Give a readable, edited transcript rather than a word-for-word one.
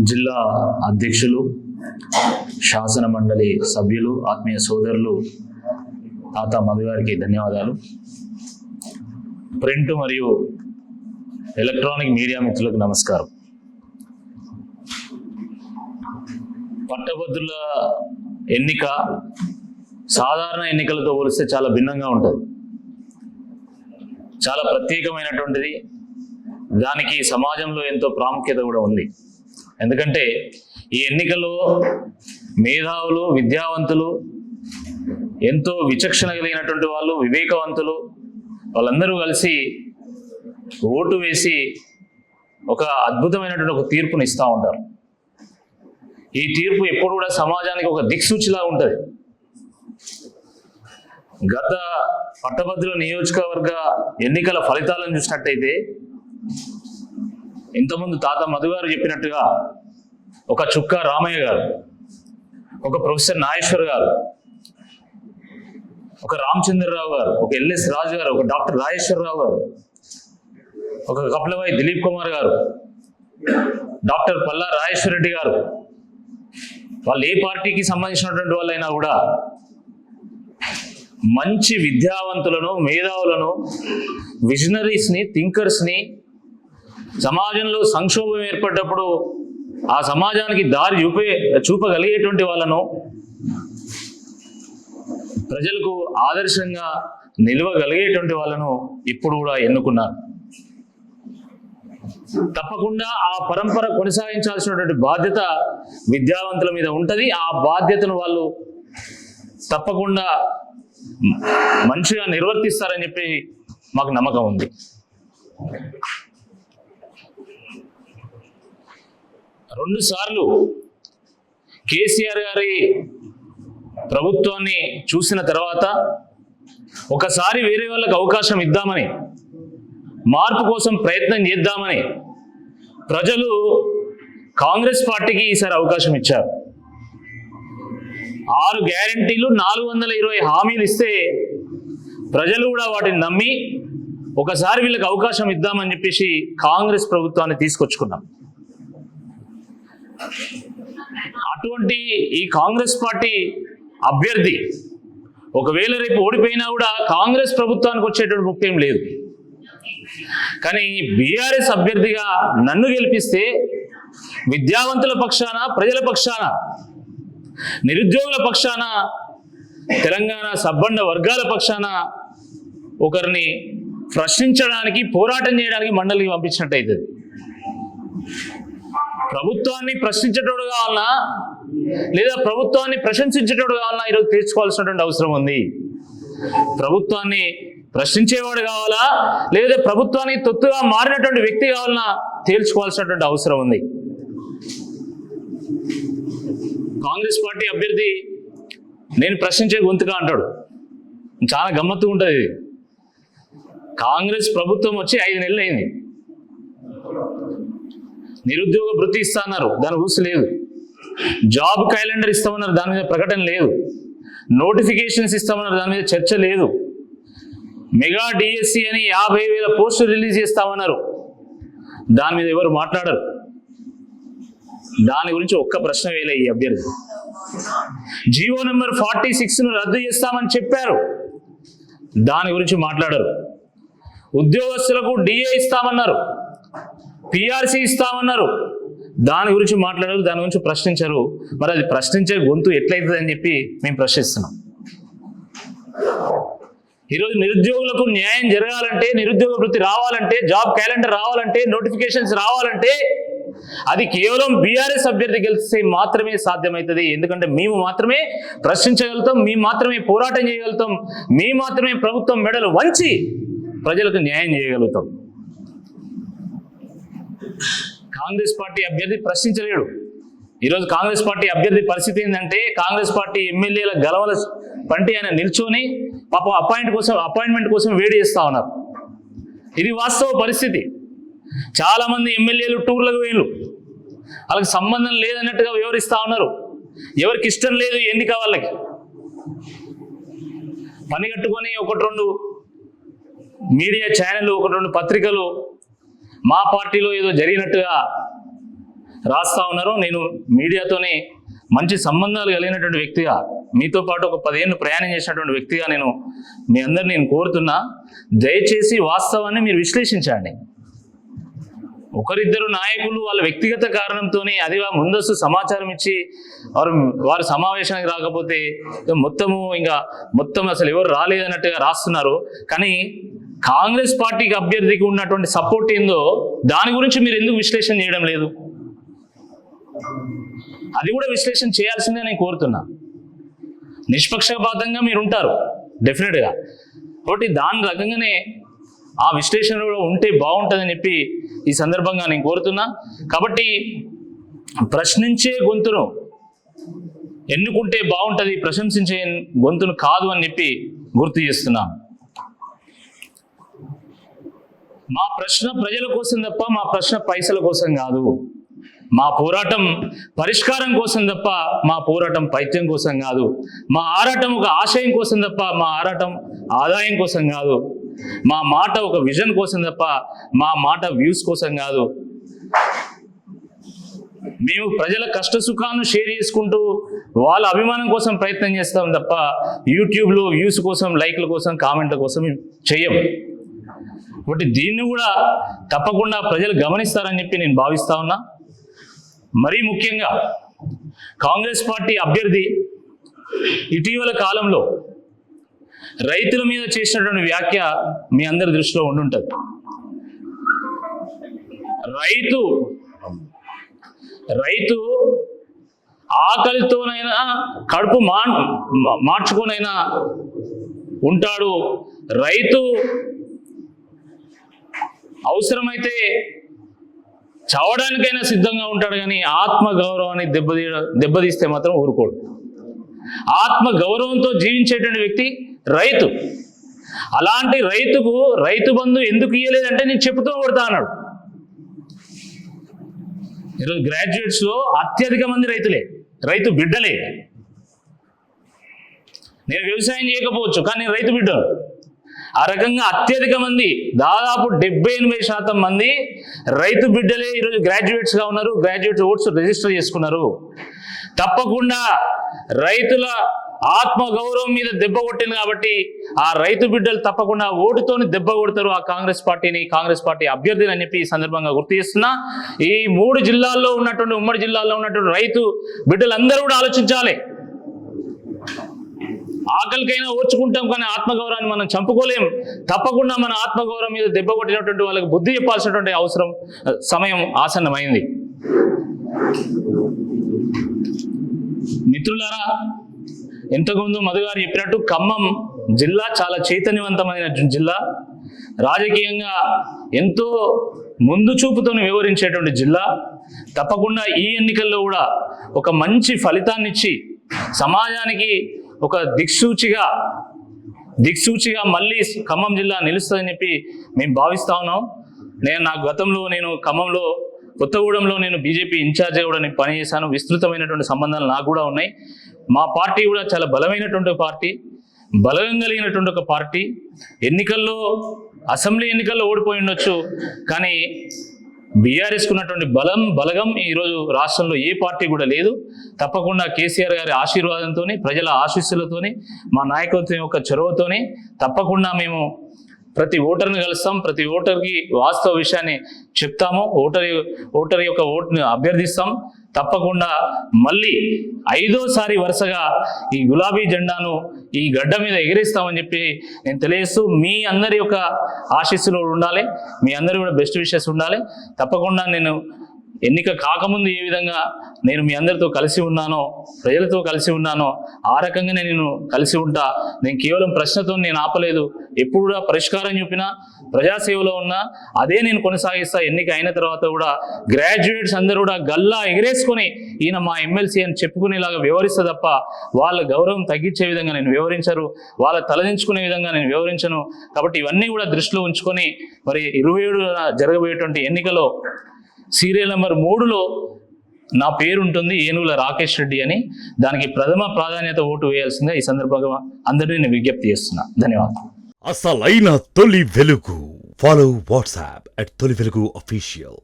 జిల్లా అధ్యక్షులు, శాసన మండలి సభ్యులు, ఆత్మీయ సోదరులు తాత మధు గారికి ధన్యవాదాలు. ప్రింట్ మరియు ఎలక్ట్రానిక్ మీడియా మిత్రులకు నమస్కారం. పట్టభద్రుల ఎన్నిక సాధారణ ఎన్నికలతో పోలిస్తే చాలా భిన్నంగా ఉంటుంది, చాలా ప్రత్యేకమైనటువంటిది. దానికి సమాజంలో ఎంతో ప్రాముఖ్యత కూడా ఉంది. ఎందుకంటే ఈ ఎన్నికల్లో మేధావులు, విద్యావంతులు, ఎంతో విచక్షణ కలిగినటువంటి వాళ్ళు, వివేకవంతులు వాళ్ళందరూ కలిసి ఓటు వేసి ఒక అద్భుతమైనటువంటి ఒక తీర్పుని ఇస్తూ ఉంటారు. ఈ తీర్పు ఎప్పుడు కూడా సమాజానికి ఒక దిక్సూచిలా ఉంటుంది. గత పట్టభద్రుల నియోజకవర్గ ఎన్నికల ఫలితాలను చూసినట్టయితే ఇంతకుముందు తాత మధు గారు చెప్పినట్టుగా ఒక చుక్క రామయ్య గారు, ఒక ప్రొఫెసర్ నాగేశ్వర్ గారు, ఒక రామచంద్రరావు గారు, ఒక ఎల్ఎస్ రాజు గారు, ఒక డాక్టర్ రాజేశ్వరరావు గారు, ఒక కపిలవాయి దిలీప్ కుమార్ గారు, డాక్టర్ పల్లా రాజేశ్వర రెడ్డి గారు, వాళ్ళు ఏ పార్టీకి సంబంధించినటువంటి వాళ్ళైనా కూడా మంచి విద్యావంతులను, మేధావులను, విజనరీస్ని, థింకర్స్ని, సమాజంలో సంక్షోభం ఏర్పడ్డప్పుడు ఆ సమాజానికి దారి చూపగలిగేటువంటి వాళ్ళను, ప్రజలకు ఆదర్శంగా నిలవగలిగేటువంటి వాళ్ళను ఇప్పుడు కూడా ఎన్నుకున్నారు. తప్పకుండా ఆ పరంపర కొనసాగించాల్సినటువంటి బాధ్యత విద్యావంతుల మీద ఉంటుంది. ఆ బాధ్యతను వాళ్ళు తప్పకుండా మంచిగా నిర్వర్తిస్తారని చెప్పి మాకు నమ్మకం ఉంది. రెండుసార్లు కేసీఆర్ గారి ప్రభుత్వాన్ని చూసిన తర్వాత ఒకసారి వేరే వాళ్ళకి అవకాశం ఇద్దామని, మార్పు కోసం ప్రయత్నం చేద్దామని ప్రజలు కాంగ్రెస్ పార్టీకి ఈసారి అవకాశం ఇచ్చారు. 6 గ్యారంటీలు, 420 హామీలు ఇస్తే ప్రజలు కూడా వాటిని నమ్మి ఒకసారి వీళ్ళకి అవకాశం ఇద్దామని చెప్పేసి కాంగ్రెస్ ప్రభుత్వాన్ని తీసుకొచ్చుకున్నాం. అటువంటి ఈ కాంగ్రెస్ పార్టీ అభ్యర్థి ఒకవేళ రేపు ఓడిపోయినా కూడా కాంగ్రెస్ ప్రభుత్వానికి వచ్చేటువంటి ముఖ్యం లేదు. కానీ బీఆర్ఎస్ అభ్యర్థిగా నన్ను గెలిపిస్తే విద్యావంతుల పక్షాన, ప్రజల పక్షాన, నిరుద్యోగుల పక్షాన, తెలంగాణ సబ్బండ వర్గాల పక్షాన ఒకరిని ప్రశ్నించడానికి, పోరాటం చేయడానికి మండలికి పంపించినట్టు అవుతుంది. ప్రభుత్వాన్ని ప్రశ్నించేటోడు కావాలన్నా లేదా ప్రభుత్వాన్ని ప్రశంసించేటోడు కావాలన్నా ఈరోజు తీర్చుకోవాల్సినటువంటి అవసరం ఉంది. ప్రభుత్వాన్ని ప్రశ్నించేవాడు కావాలా లేదా ప్రభుత్వానికి తొత్తుగా మారినటువంటి వ్యక్తి కావాలన్నా తేల్చుకోవాల్సినటువంటి అవసరం ఉంది. కాంగ్రెస్ పార్టీ అభ్యర్థి నేను ప్రశ్నించే గొంతుగా అంటాడు. చాలా గమ్మత్తు ఉంటుంది. కాంగ్రెస్ ప్రభుత్వం వచ్చి 5 నెలలు అయింది. నిరుద్యోగ భృతి ఇస్తామన్నారు, దాని ఊసు లేదు. జాబ్ క్యాలెండర్ ఇస్తామన్నారు, దాని మీద ప్రకటన లేదు. నోటిఫికేషన్స్ ఇస్తామన్నారు, దాని మీద చర్చ లేదు. మెగా డిఎస్సి అని 50,000 పోస్టులు రిలీజ్ చేస్తామన్నారు, దాని మీద ఎవరు మాట్లాడరు. దాని గురించి ఒక్క ప్రశ్న వేయలే ఈ అభ్యర్థి. జీవో నెంబర్ 46ను రద్దు చేస్తామని చెప్పారు, దాని గురించి మాట్లాడరు. ఉద్యోగస్తులకు డిఏ ఇస్తామన్నారు, పిఆర్సీ ఇస్తామన్నారు, దాని గురించి మాట్లాడారు, దాని గురించి ప్రశ్నించారు. మరి అది ప్రశ్నించే గొంతు ఎట్లయితుంది అని చెప్పి మేము ప్రశ్నిస్తున్నాం. ఈరోజు నిరుద్యోగులకు న్యాయం జరగాలంటే, నిరుద్యోగ వృత్తి రావాలంటే, జాబ్ క్యాలెండర్ రావాలంటే, నోటిఫికేషన్స్ రావాలంటే అది కేవలం బీఆర్ఎస్ అభ్యర్థి గెలిస్తే మాత్రమే సాధ్యమవుతుంది. ఎందుకంటే మేము మాత్రమే ప్రశ్నించగలుగుతాం, మేము మాత్రమే పోరాటం చేయగలుగుతాం, మేము మాత్రమే ప్రభుత్వం మెడలు వంచి ప్రజలకు న్యాయం చేయగలుగుతాం. కాంగ్రెస్ పార్టీ అభ్యర్థి ప్రశ్నించలేడు. ఈరోజు కాంగ్రెస్ పార్టీ అభ్యర్థి పరిస్థితి ఏంటంటే, కాంగ్రెస్ పార్టీ ఎమ్మెల్యేల గలవల పంటి ఆయన నిల్చొని పాపం అపాయింట్మెంట్ కోసం వేడి చేస్తా ఉన్నారు. ఇది వాస్తవ పరిస్థితి. చాలా మంది ఎమ్మెల్యేలు టూర్లకు వేయలు, వాళ్ళకి సంబంధం లేదన్నట్టుగా వివరిస్తా ఉన్నారు. ఎవరికి ఇష్టం లేదు ఎన్నిక, వాళ్ళకి పని కట్టుకొని 1-2 మీడియా ఛానళ్ళు, 1-2 పత్రికలు మా పార్టీలో ఏదో జరిగినట్టుగా రాస్తా ఉన్నారు. నేను మీడియాతోనే మంచి సంబంధాలు కలిగినటువంటి వ్యక్తిగా, మీతో పాటు ఒక 10 ఏళ్ళు ప్రయాణం చేసినటువంటి వ్యక్తిగా నేను మీ అందరిని నేను కోరుతున్నా, దయచేసి వాస్తవాన్ని మీరు విశ్లేషించండి. ఒకరిద్దరు నాయకులు వాళ్ళ వ్యక్తిగత కారణంతోనే అది ముందస్తు సమాచారం ఇచ్చి వారు సమావేశానికి రాకపోతే మొత్తం అసలు ఎవరు రాలేదన్నట్టుగా రాస్తున్నారు. కానీ కాంగ్రెస్ పార్టీకి అభ్యర్థికి ఉన్నటువంటి సపోర్ట్ ఏందో దాని గురించి మీరు ఎందుకు విశ్లేషణ చేయడం లేదు? అది కూడా విశ్లేషణ చేయాల్సిందే నేను కోరుతున్నా. నిష్పక్షపాతంగా మీరు ఉంటారు డెఫినెట్గా, కాబట్టి దాని రకంగానే ఆ విశ్లేషణ కూడా ఉంటే బాగుంటుందని చెప్పి ఈ సందర్భంగా నేను కోరుతున్నా. కాబట్టి ప్రశ్నించే గొంతును ఎన్నుకుంటే బాగుంటుంది, ప్రశంసించే గొంతును కాదు అని చెప్పి గుర్తు చేస్తున్నా. మా ప్రశ్న ప్రజల కోసం తప్ప మా ప్రశ్న పైసల కోసం కాదు. మా పోరాటం పరిష్కారం కోసం తప్ప మా పోరాటం పైత్యం కోసం కాదు. మా ఆరాటం ఒక ఆశయం కోసం తప్ప మా ఆరాటం ఆదాయం కోసం కాదు. మా మాట ఒక విజన్ కోసం తప్ప మా మాట వ్యూస్ కోసం కాదు. మేము ప్రజల కష్ట సుఖాలను షేర్ చేసుకుంటూ వాళ్ళ అభిమానం కోసం ప్రయత్నం చేస్తాం తప్ప యూట్యూబ్లో వ్యూస్ కోసం, లైక్ల కోసం, కామెంట్ల కోసం చెయ్యం. కాబట్టి దీన్ని కూడా తప్పకుండా ప్రజలు గమనిస్తారని చెప్పి నేను భావిస్తా ఉన్నా. మరీ ముఖ్యంగా కాంగ్రెస్ పార్టీ అభ్యర్థి ఇటీవల కాలంలో రైతుల మీద చేసినటువంటి వ్యాఖ్య మీ అందరి దృష్టిలో ఉండుంటుంది. రైతు ఆకలితోనైనా కడుపు మార్చుకోనైనా ఉంటాడు. రైతు అవసరమైతే చావడానికైనా సిద్ధంగా ఉంటాడు, కానీ ఆత్మ గౌరవాన్ని దెబ్బతీస్తే మాత్రం ఊరుకోడు. ఆత్మ గౌరవంతో జీవించేటువంటి వ్యక్తి రైతు. అలాంటి రైతుకు రైతు బంధు ఎందుకు ఇయ్యలేదంటే నేను చెప్పుతూ కొడతా అన్నాడు. ఈరోజు గ్రాడ్యుయేట్స్ లో అత్యధిక మంది రైతు బిడ్డలే. నేను వ్యవసాయం చేయకపోవచ్చు, కానీ నేను రైతు బిడ్డను. ఆ రకంగా అత్యధిక మంది, దాదాపు 70-80% మంది రైతు బిడ్డలే ఈరోజు గ్రాడ్యుయేట్స్ గా ఉన్నారు. గ్రాడ్యుయేట్ ఓట్స్ రిజిస్టర్ చేసుకున్నారు. తప్పకుండా రైతుల ఆత్మ గౌరవం మీద దెబ్బ కొట్టింది కాబట్టి ఆ రైతు బిడ్డలు తప్పకుండా ఓటుతోని దెబ్బ కొడతారు ఆ కాంగ్రెస్ పార్టీని, కాంగ్రెస్ పార్టీ అభ్యర్థిని అని చెప్పి ఈ సందర్భంగా గుర్తు చేస్తున్నా. ఈ 3 జిల్లాల్లో ఉన్నటువంటి, ఉమ్మడి జిల్లాల్లో ఉన్నటువంటి రైతు బిడ్డలందరూ కూడా ఆలోచించాలి. ఆకలికైనా ఓర్చుకుంటాం, కానీ ఆత్మగౌరవాన్ని మనం చంపుకోలేం. తప్పకుండా మన ఆత్మగౌరవం మీద దెబ్బ కొట్టినటువంటి వాళ్ళకి బుద్ధి చెప్పాల్సినటువంటి సమయం ఆసన్నమైంది. మిత్రులారా, ఇంతకుముందు మధు గారు చెప్పినట్టు ఖమ్మం జిల్లా చాలా చైతన్యవంతమైన జిల్లా, రాజకీయంగా ఎంతో ముందు చూపుతో వివరించేటువంటి జిల్లా. తప్పకుండా ఈ ఎన్నికల్లో కూడా ఒక మంచి ఫలితాన్ని ఇచ్చి సమాజానికి ఒక దిక్సూచిగా మళ్ళీ ఖమ్మం జిల్లా నిలుస్తుందని చెప్పి మేము భావిస్తా ఉన్నాం. నా గతంలో ఖమ్మంలో, కొత్తగూడెంలో బీజేపీ ఇన్ఛార్జిగా కూడా నేను పనిచేశాను. విస్తృతమైనటువంటి సంబంధాలు నాకు కూడా ఉన్నాయి. మా పార్టీ కూడా చాలా బలమైనటువంటి పార్టీ, బలం కలిగినటువంటి ఒక పార్టీ. అసెంబ్లీ ఎన్నికల్లో ఓడిపోయి ఉండొచ్చు, కానీ బీఆర్ఎస్కు ఉన్నటువంటి బలగం ఈరోజు రాష్ట్రంలో ఏ పార్టీ కూడా లేదు. తప్పకుండా కేసీఆర్ గారి ఆశీర్వాదంతోని, ప్రజల ఆశీస్సులతోని, మా నాయకత్వం యొక్క చొరవతోని తప్పకుండా మేము ప్రతి ఓటర్ని కలుస్తాం. ప్రతి ఓటర్కి వాస్తవ విషయాన్ని చెప్తాము. ఓటర్ యొక్క ఓటుని అభ్యర్థిస్తాం. తప్పకుండా మళ్ళీ 5వ వరుసగా ఈ గులాబీ జెండాను ఈ గడ్డ మీద ఎగిరేస్తామని చెప్పి నేను తెలియజేస్తూ, మీ అందరి యొక్క ఆశీస్సులు ఉండాలి, మీ అందరి కూడా బెస్ట్ విషెస్ ఉండాలి. తప్పకుండా నేను ఎన్నిక కాకముందు ఏ విధంగా నేను మీ అందరితో కలిసి ఉన్నానో, ప్రజలతో కలిసి ఉన్నానో, ఆ రకంగానే నేను కలిసి ఉంటా. నేను కేవలం ప్రశ్నతో నేను ఆపలేదు. ఎప్పుడు కూడా పరిష్కారం చూపినా, ప్రజాసేవలో ఉన్నా అదే నేను కొనసాగిస్తా. ఎన్నిక అయిన తర్వాత కూడా గ్రాడ్యుయేట్స్ అందరూ కూడా గల్లా ఎగిరేసుకొని ఈయన మా ఎమ్మెల్సీ అని చెప్పుకునేలాగా వ్యవహరిస్తా తప్ప వాళ్ళ గౌరవం తగ్గించే విధంగా నేను వ్యవహరించరు, వాళ్ళ తలదించుకునే విధంగా నేను వ్యవహరించను. కాబట్టి ఇవన్నీ కూడా దృష్టిలో ఉంచుకొని మరి 27న జరగబోయేటువంటి ఎన్నికలో సీరియల్ నెంబర్ 3లో నా పేరు ఉంటుంది, ఏనుగుల రాకేష్ రెడ్డి అని. దానికి ప్రథమ ప్రాధాన్యత ఓటు వేయాల్సిందిగా ఈ సందర్భంగా అందరినీ నేను విజ్ఞప్తి చేస్తున్నా. ధన్యవాదాలు. అసలైన తొలి వెలుగు. ఫాలో వాట్సాప్ @తొలి వెలుగు official.